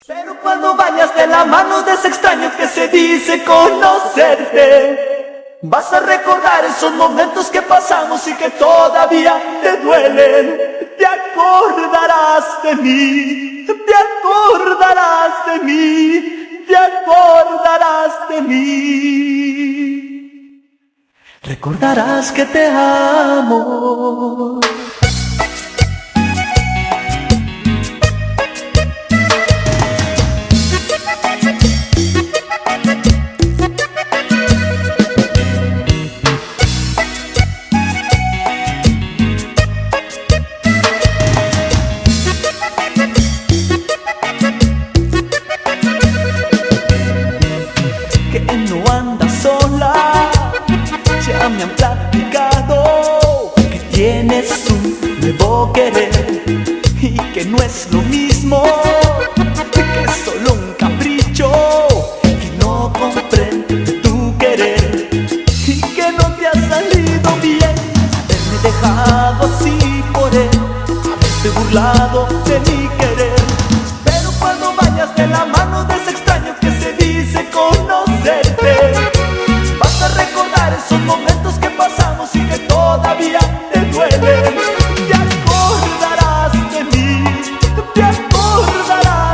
Pero cuando vayas de la mano de ese extraño que se dice conocerte, vas a recordar esos momentos que pasamos y que todavía te duelen. Te acordarás de mí, te acordarás de mí, te acordarás de mí. Recordarás que te amo. Que no andas sola, ya me han platicado que tienes un nuevo querer y que no es lo mismo, que es solo un capricho, que no comprende tu querer y que no te ha salido bien haberme dejado así por él, haberte burlado de mi querer. Pero cuando vayas de la mano de ese extraño que se dice conocerte, vas a recordar esos momentos que pasamos y que todavía te duelen. Te acordarás de mí, te acordarás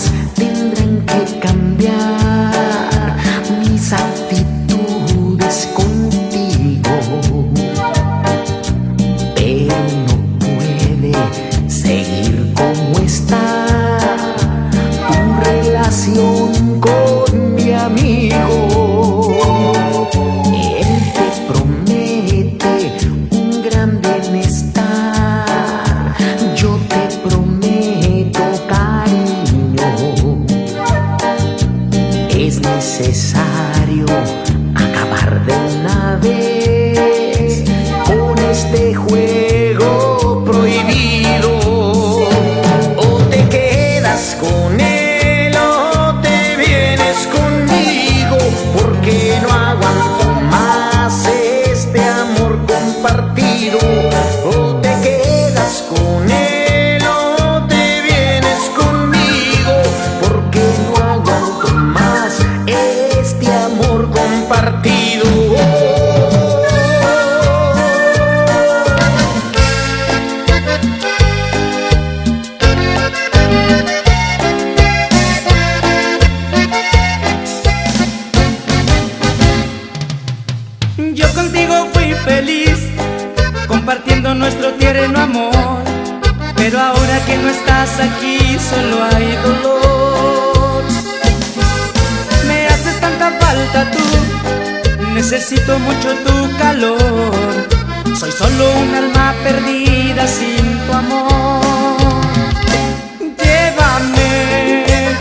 cosas tendrán que cambiar, mis actitudes contigo, pero no puede seguir como está tu relación con mi amigo. Él te promete un gran bienestar, yo te prometo cariño. Es necesario acabar de una vez con este juego prohibido. O te quedas con él o te vienes conmigo, porque no aguanto más este amor compartido. O te quedas con él o te vienes conmigo, porque no aguanto más este amor compartido. Yo contigo fui feliz, compartiendo nuestro tierno amor, pero ahora que no estás aquí solo hay dolor. Me haces tanta falta tú, necesito mucho tu calor. Soy solo un alma perdida sin tu amor. Llévame,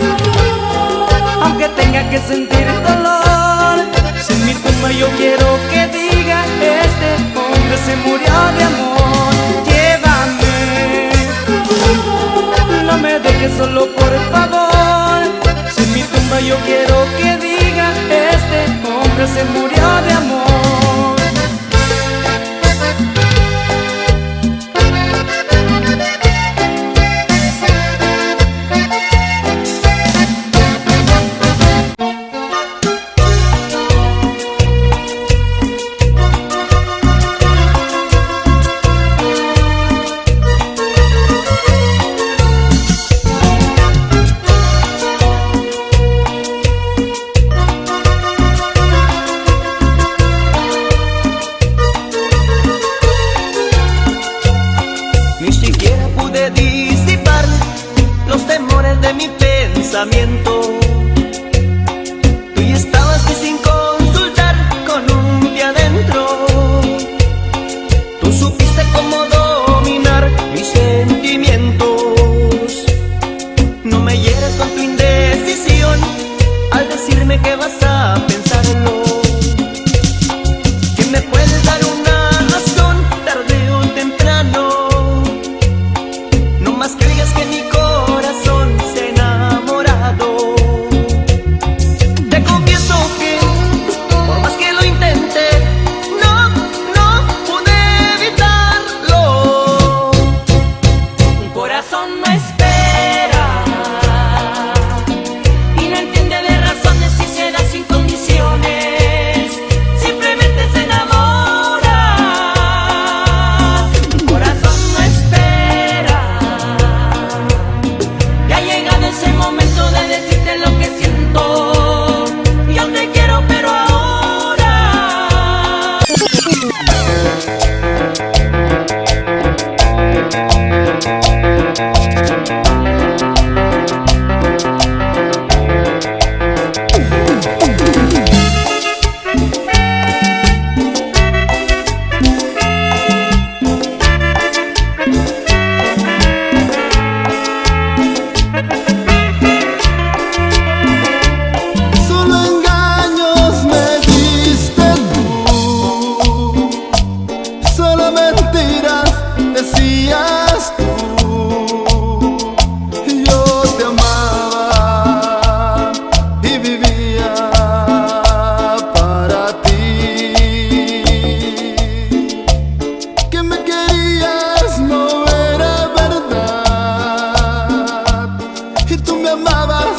aunque tenga que sentir dolor. Si en mi tumba yo quiero que diga, este hombre se murió de amor. Llévame, no me dejes solo por favor. Si en mi tumba yo quiero que diga, este hombre se murió de amor. Ni siquiera pude disipar los temores de mi pensamiento. Tú ya estabas aquí sin consultar, con un pie adentro. Tú supiste cómo dominar mis sentimientos. No me hieres con tu indecisión al decirme que vas a pensarlo, que me puedes dar una razón tarde o temprano. No más que digas que mi corazón se ha enamorado. Te confieso que por más que lo intenté, no pude evitarlo. Un corazón no espera y no entiende de razones si se da sin condiciones. Simplemente se enamora. Un corazón no espera. Ya ha llegado ese momento de decirte lo que siento. Yo te quiero, pero ahora. Solo engaños me diste tú, solo mentiras decías tú. Yo te amaba y vivía para ti. Que me querías no era verdad, y tú me amabas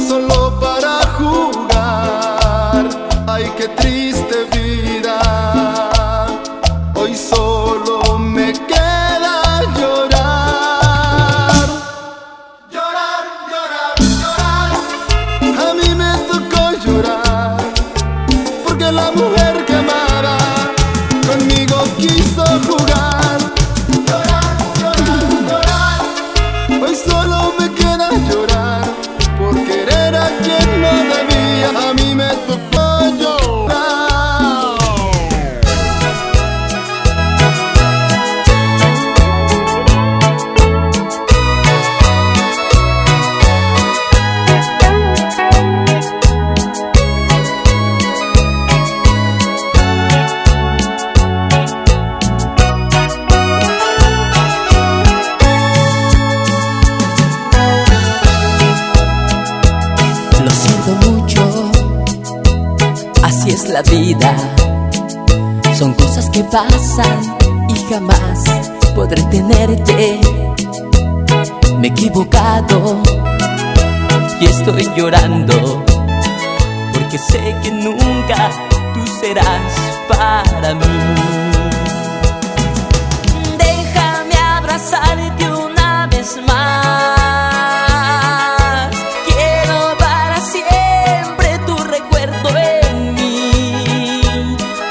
solo para jugar. Ay, qué triste vida, hoy solo me queda llorar. Llorar, llorar, a mí me tocó llorar. Lo siento mucho, así es la vida. Son cosas que pasan y jamás podré tenerte. Me he equivocado y estoy llorando, porque sé que nunca tú serás para mí. Déjame abrazarte una vez más. Quiero para siempre tu recuerdo en mí.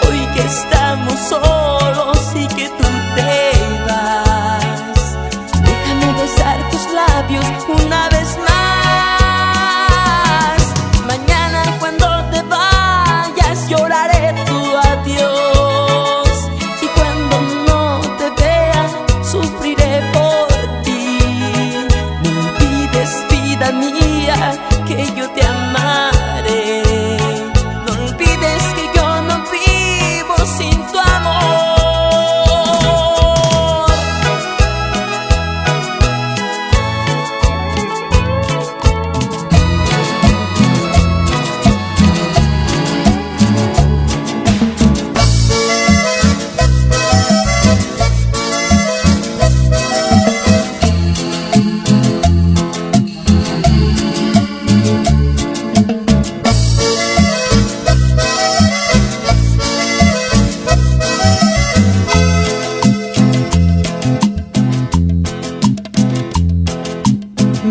Hoy que estamos solos y que tú te vas, déjame besar tus labios una vez más. Mañana cuando te vayas lloraré tu adiós, y cuando no te vea sufriré por ti. No olvides, vida mía, que yo te amaré. No olvides que yo no vivo sin tu amor.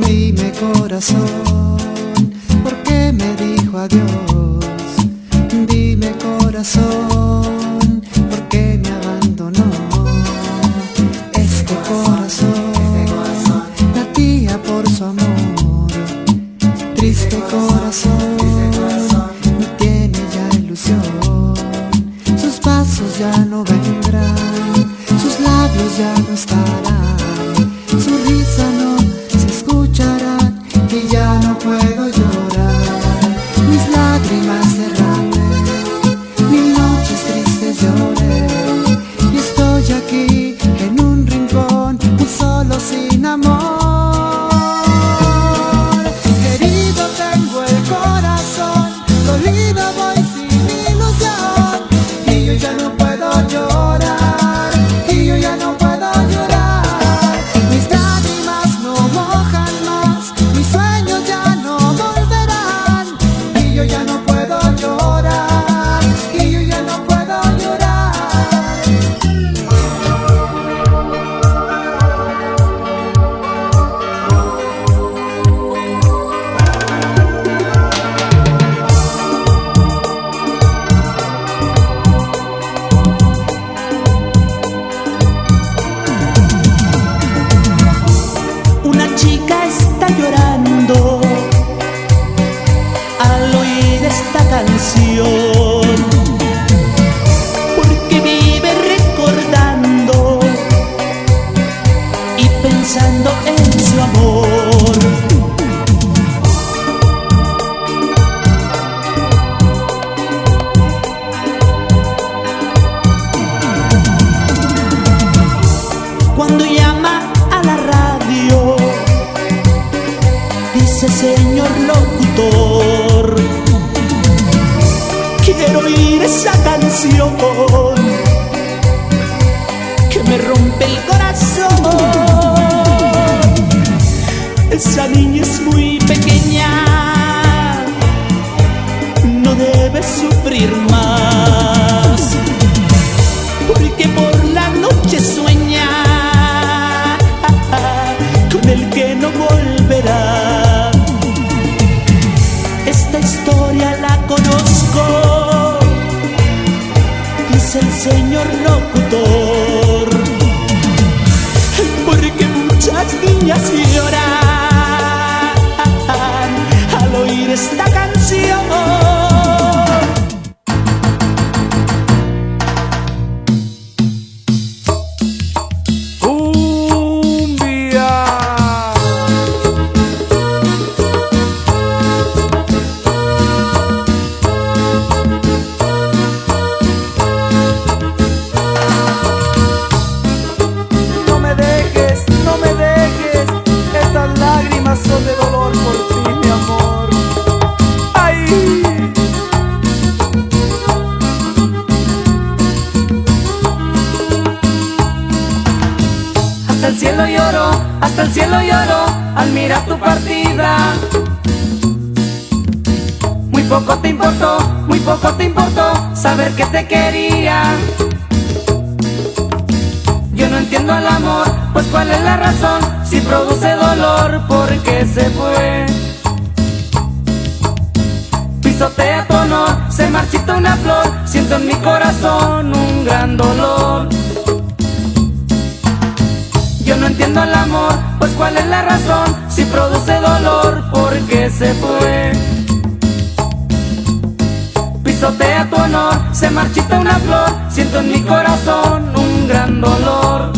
Dime corazón, ¿por qué me dijo adiós? Dime corazón, ¿por qué me abandonó? Este corazón latía por su amor. Triste corazón, no tiene ya ilusión. Sus pasos ya no vendrán, sus labios ya no estarán, su risa no escucharán, que ya no puedo llorar. Mis lágrimas derramé, mil noches tristes lloré, y estoy aquí en un rincón, muy solo sin amor. Herido tengo el corazón, dolido voy sin ilusión, y yo ya no puedo llorar, y yo ya no puedo llorar. Mis lágrimas no mojan más, mis sueños ya no volverán, y yo ya no puedo llorar, y yo ya no puedo llorar. Una chica está llorando al oír esta canción, porque vive recordando y pensando en su amor. Cuando llama a la radio, dice: señor locutor, quiero oír esa canción que me rompe el corazón. Esa niña es muy pequeña, no debe sufrir más, porque por la noche sueña con el que no volverá. Esta historia la conozco, dice el señor locutor, porque muchas niñas lloran Hasta el cielo lloró al mirar tu partida. Muy poco te importó saber que te quería. Yo no entiendo el amor, pues cuál es la razón, si produce dolor, ¿por qué se fue? Pisotea tu honor, se marchita una flor, siento en mi corazón un gran dolor. Yo no entiendo el amor, pues cuál es la razón, si produce dolor, ¿por qué se fue? Pisotea tu honor, se marchita una flor, siento en mi corazón un gran dolor.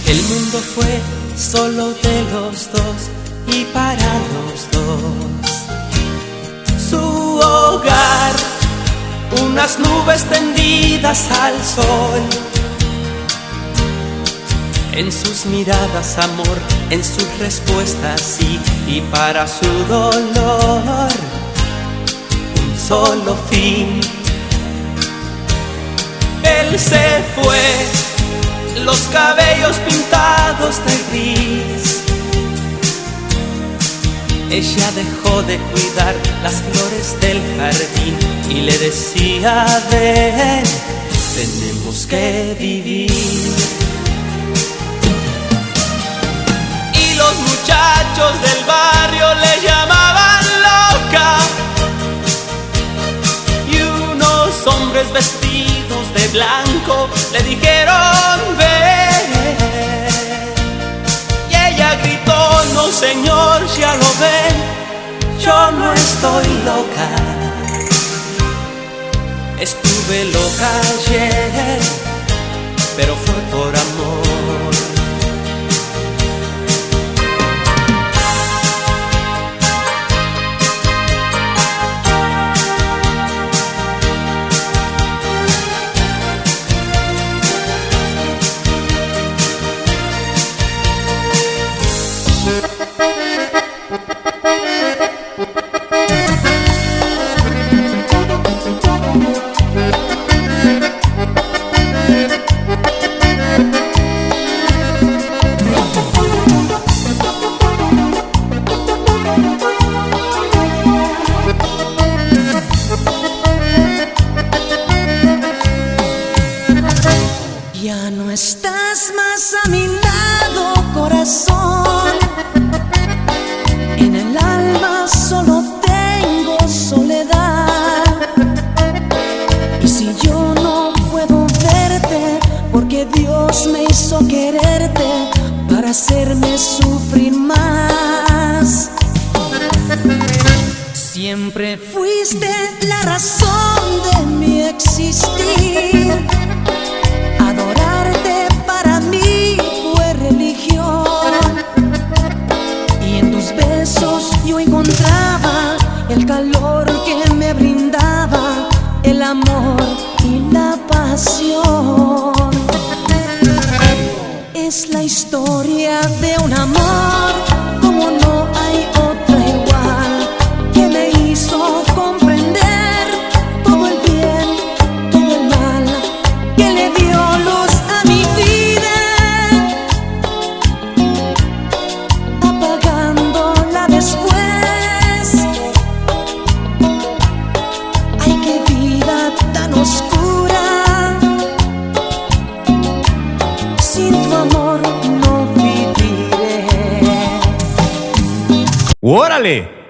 El mundo fue solo de los dos y para los dos. Su hogar, unas nubes tendidas al sol. En sus miradas amor, en sus respuestas sí, y para su dolor un solo fin. Él se fue, los cabellos pintados de gris. Ella dejó de cuidar las flores del jardín y le decía: ven, tenemos que vivir. Y los muchachos del barrio le llamaban loca, y unos hombres vestidos de blanco le dijeron: ven. Y ella gritó: no señor, ya lo ven, yo no estoy loca. Estuve loca ayer, pero fue por amor. Ya no estás más a mi lado, corazón. En el alma solo tengo soledad. Y si yo no puedo verte, porque Dios me hizo quererte para hacerme sufrir más. Siempre fuiste la razón de mi existir. Adorarte para mí fue religión, y en tus besos yo encontraba el calor que me brindaba el amor y la pasión. Es la historia de un amor como no hay otra igual, que me hizo comprender todo el bien, todo el mal, que le dio luz a mi vida, apagándola después. Ay, qué vida tan oscura, sin tu amor no viviré. ¡Órale!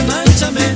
Mánchame,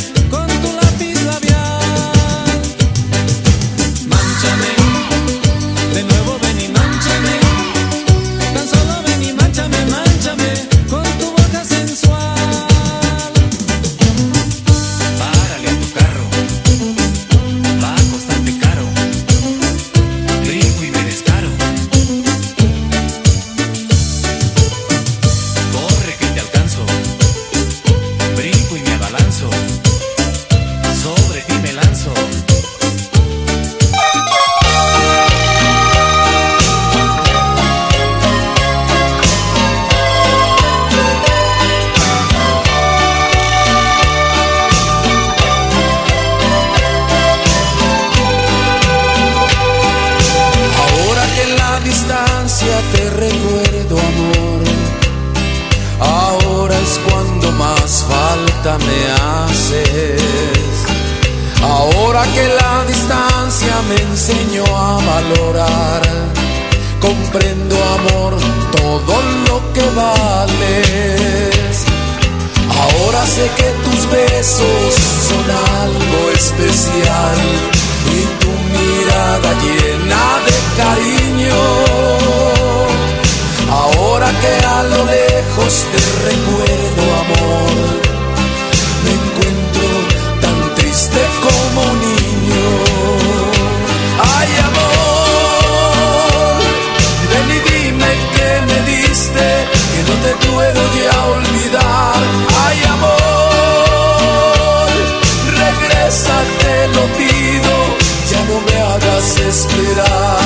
me enseñó a valorar. Comprendo, amor, todo lo que vales. Ahora sé que tus besos son algo especial y tu mirada llena de cariño. Ahora que a lo lejos te recuerdo, amor, me encuentro tan triste como un niño. Ay, amor, ven y dime que me diste, que no te puedo ya olvidar. Ay, amor, regresa, te lo pido, ya no me hagas esperar.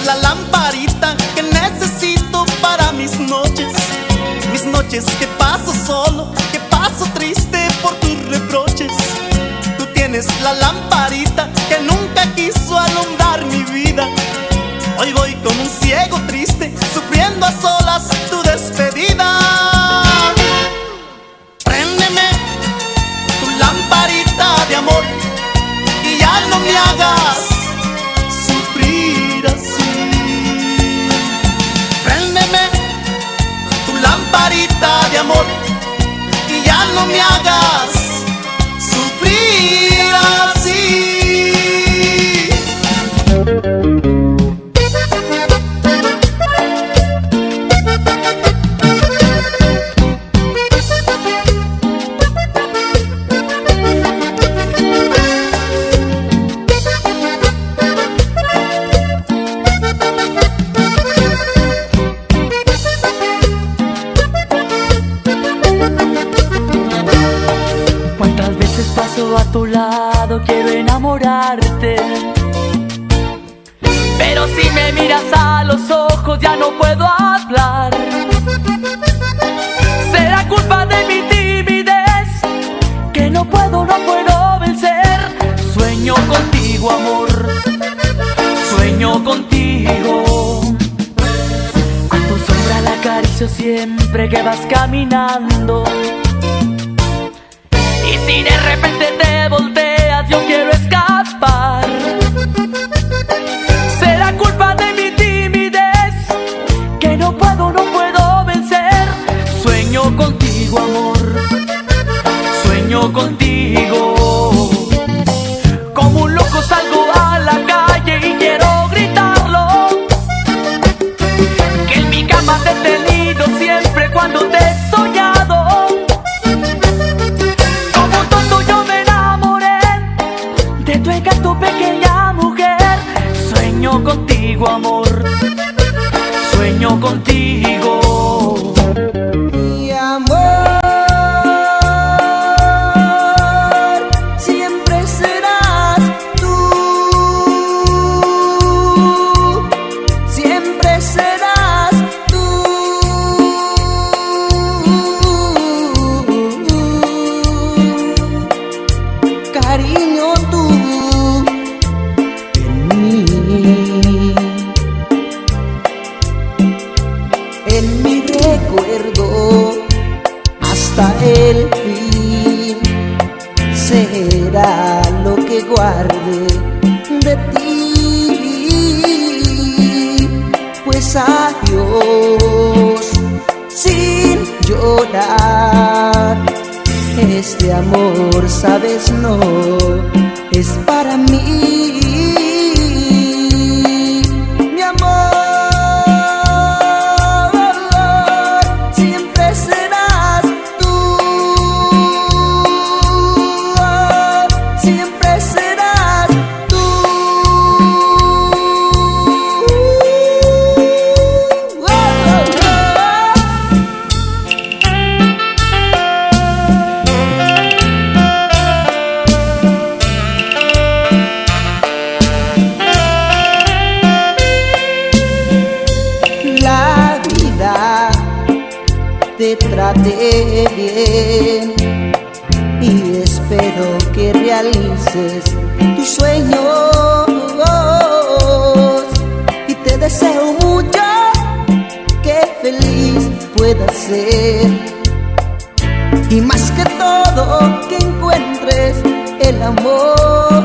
La lamparita que necesito para mis noches que paso solo, que paso triste por tus reproches. Tú tienes la lamparita que nunca quiso alumbrar mi vida. Hoy voy como un ciego triste, sufriendo a solas tu despedida. Préndeme tu lamparita de amor y ya no me hagas sufrir así. Préndeme tu lamparita de amor y ya no me hagas sufrir así. A tu lado quiero enamorarte, pero si me miras a los ojos ya no puedo hablar. Será culpa de mi timidez que no puedo vencer. Sueño contigo, amor, sueño contigo. A tu sombra la acaricio siempre que vas caminando. Y si de repente te volteas, yo quiero escapar. Será culpa de mi timidez que no puedo vencer. Sueño contigo, amor, sueño contigo. Como un loco salgo a la calle y quiero gritarlo, que en mi cama te he tenido siempre cuando te he soñado. Tu encanto, pequeña mujer. Sueño contigo, amor, sueño contigo. Mi amor, siempre serás tú, siempre serás tú. Cariño, tú en mi recuerdo hasta el fin será lo que guarde de ti. Pues adiós sin llorar, este amor, sabes, no es para mí. Mi amor, siempre serás tú, siempre serás tú. te trate bien y espero que realices tus sueños y te deseo mucho que feliz puedas ser y más que todo que encuentres el amor.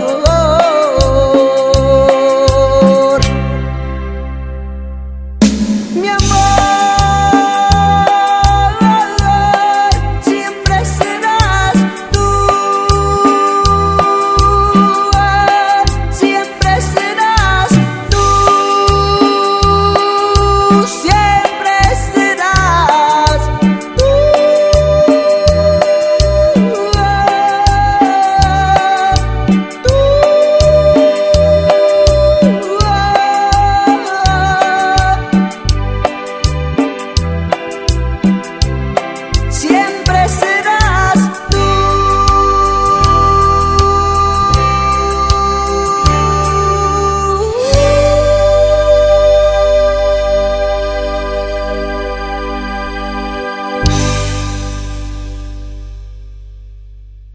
Mi amor,